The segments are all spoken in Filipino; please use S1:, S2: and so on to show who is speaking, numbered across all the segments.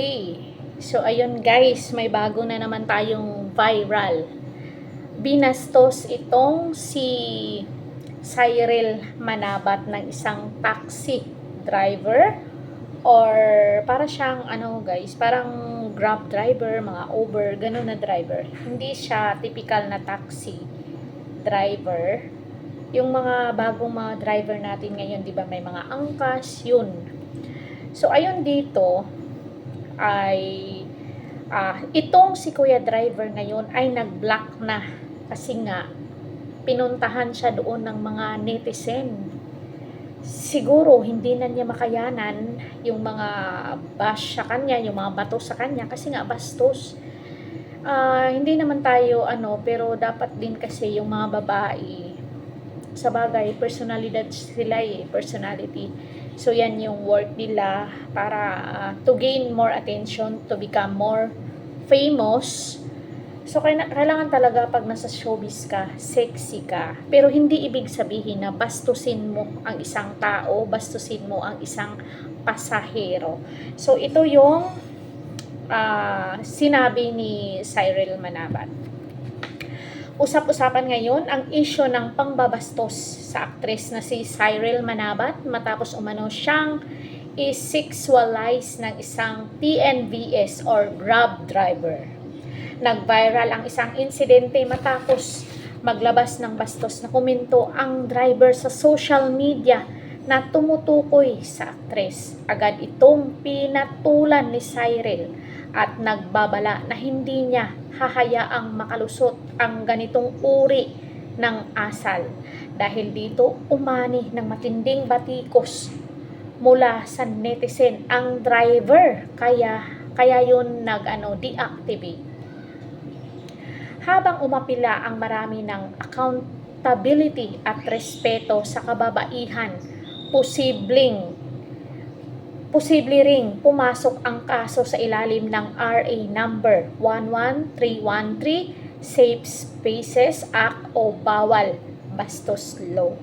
S1: Okay. So, ayun guys, may bago na naman tayong viral. Binastos itong si Cyril Manabat ng isang taxi driver or para siyang guys, parang Grab driver, mga Uber, ganun na driver. Hindi siya typical na taxi driver. Yung mga bagong mga driver natin ngayon, 'di ba, may mga angkas, yun. So, ayun dito ay itong si Kuya Driver ngayon ay nag-block na kasi nga pinuntahan siya doon ng mga netizen. Siguro hindi na niya makayanan yung mga bash sa kanya, yung mga bato sa kanya kasi nga bastos. Hindi naman tayo pero dapat din kasi yung mga babae sa bagay, personalidad sila personality. So, yan yung work nila para to gain more attention, to become more famous. So, kailangan talaga pag nasa showbiz ka, sexy ka. Pero hindi ibig sabihin na bastusin mo ang isang tao, bastusin mo ang isang pasahero. So, ito yung sinabi ni Cyril Manabat. Usap-usapan ngayon ang issue ng pangbabastos sa aktres na si Cyril Manabat matapos umano siyang i-sexualize ng isang TNVS or Grab driver. Nag-viral ang isang insidente matapos maglabas ng bastos na komento ang driver sa social media na tumutukoy sa aktres. Agad itong pinatulan ni Cyril at nagbabala na hindi niya hahayaang makalusot ang ganitong uri ng asal. Dahil dito, umani ng matinding batikos mula sa netizen ang driver. Kaya yun deactivate. Habang umapila ang marami ng accountability at respeto sa kababaihan, posible ring pumasok ang kaso sa ilalim ng RA number 11313 Safe Spaces Act o Bawal Bastos Law.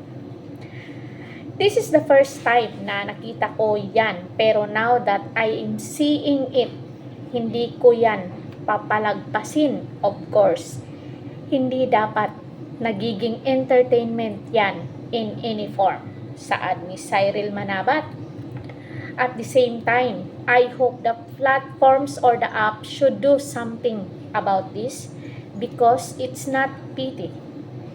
S1: This is the first time na nakita ko yan, pero now that I am seeing it, hindi ko yan papalagpasin, of course. Hindi dapat nagiging entertainment yan in any form, saad ni Cyril Manabat. At the same time, I hope the platforms or the app should do something about this because it's not pity.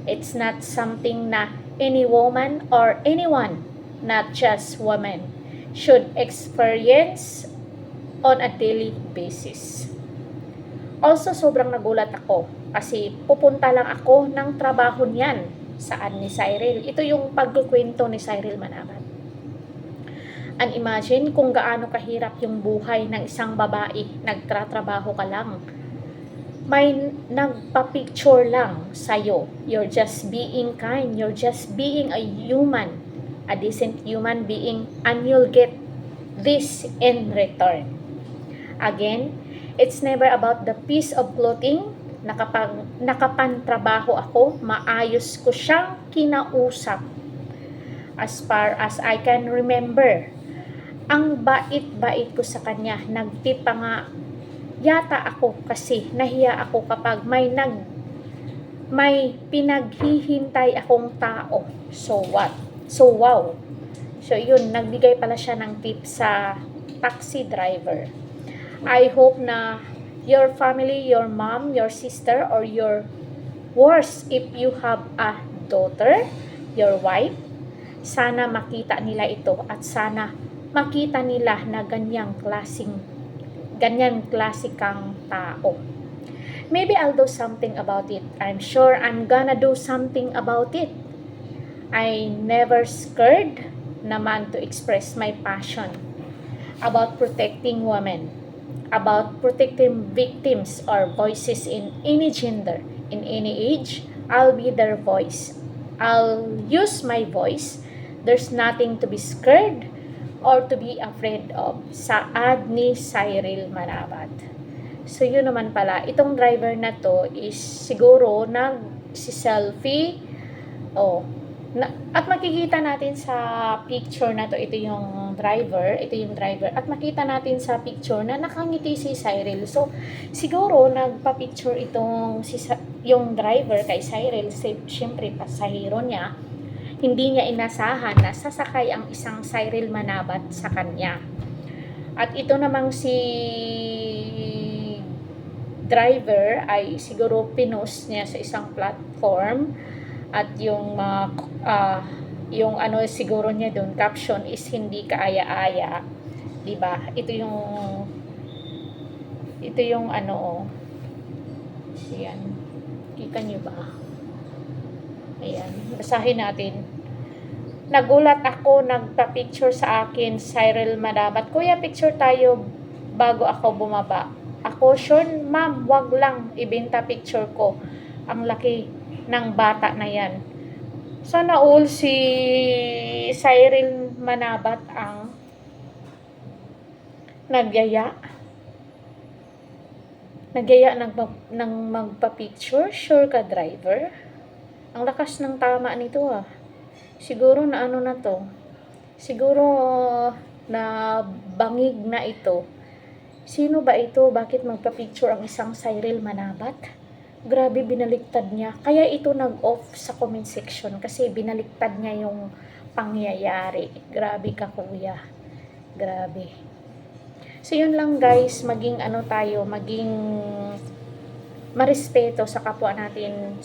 S1: It's not something na any woman or anyone, not just women, should experience on a daily basis. Also, sobrang nagulat ako kasi pupunta lang ako ng trabaho niyan, saan ni Cyril. Ito yung pagkukwento ni Cyril Manabat. And imagine kung gaano kahirap yung buhay ng isang babae, nagtratrabaho ka lang. May nagpa-picture lang sa'yo. You're just being kind. You're just being a human, a decent human being, and you'll get this in return. Again, it's never about the piece of clothing. Nakapantrabaho ako, maayos ko siyang kinausap. As far as I can remember, ang bait-bait ko sa kanya. Nagtip pa nga yata ako kasi nahiya ako kapag may pinaghihintay akong tao. So what? So wow. So yun, nagbigay pala siya ng tip sa taxi driver. I hope na your family, your mom, your sister, or your worse, if you have a daughter, your wife, sana makita nila ito at sana makita nila na ganyan klasikang tao. Maybe I'll do something about it. I'm sure I'm gonna do something about it. I never scared naman to express my passion about protecting women, about protecting victims or voices in any gender, in any age. I'll be their voice. I'll use my voice. There's nothing to be scared or to be afraid of, saad ni Cyril Manabat. So yun naman pala, itong driver na to is siguro nag-selfie. At makikita natin sa picture na to, ito yung ng driver. Ito yung driver. At makita natin sa picture na nakangiti si Cyril. So, siguro nagpa-picture itong yung driver kay Cyril. Siyempre, pasahero niya. Hindi niya inasahan na sasakay ang isang Cyril Manabat sa kanya. At ito namang si driver ay siguro pinost niya sa isang platform at yung yung ano siguro niya doon caption is hindi kaaya-aya, 'di ba? Ito yung ano, ayan. Kita niyo ba? Ayan, basahin natin. Nagulat ako, nagpa-picture sa akin Cyril Manabat. Kuya, picture tayo bago ako bumaba. Ako, sure, ma'am, wag lang ibenta picture ko. Ang laki ng bata na yan. Sana all si Cyril Manabat ang nagyaya ng magpa-picture. Sure ka, driver? Ang lakas ng tama nito ah. Siguro na ano na to. Siguro na bangig na ito. Sino ba ito? Bakit magpa-picture ang isang Cyril Manabat? Grabe, binaliktad niya. Kaya ito nag-off sa comment section kasi binaliktad niya yung pangyayari. Grabe ka, kuya. Grabe. So, yun lang guys. Maging ano tayo, maging marespeto sa kapwa natin.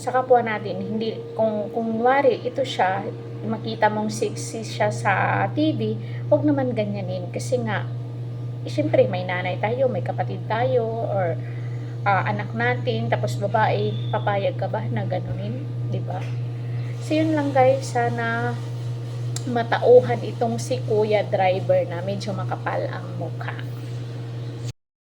S1: Hindi, kung wari, ito siya, makita mong sexy siya sa TV, huwag naman ganyanin. Kasi nga, siyempre may nanay tayo, may kapatid tayo, or anak natin, tapos babae, papayag ka ba na ganunin? Diba? So yun lang guys, sana matauhan itong si kuya driver na medyo makapal ang mukha.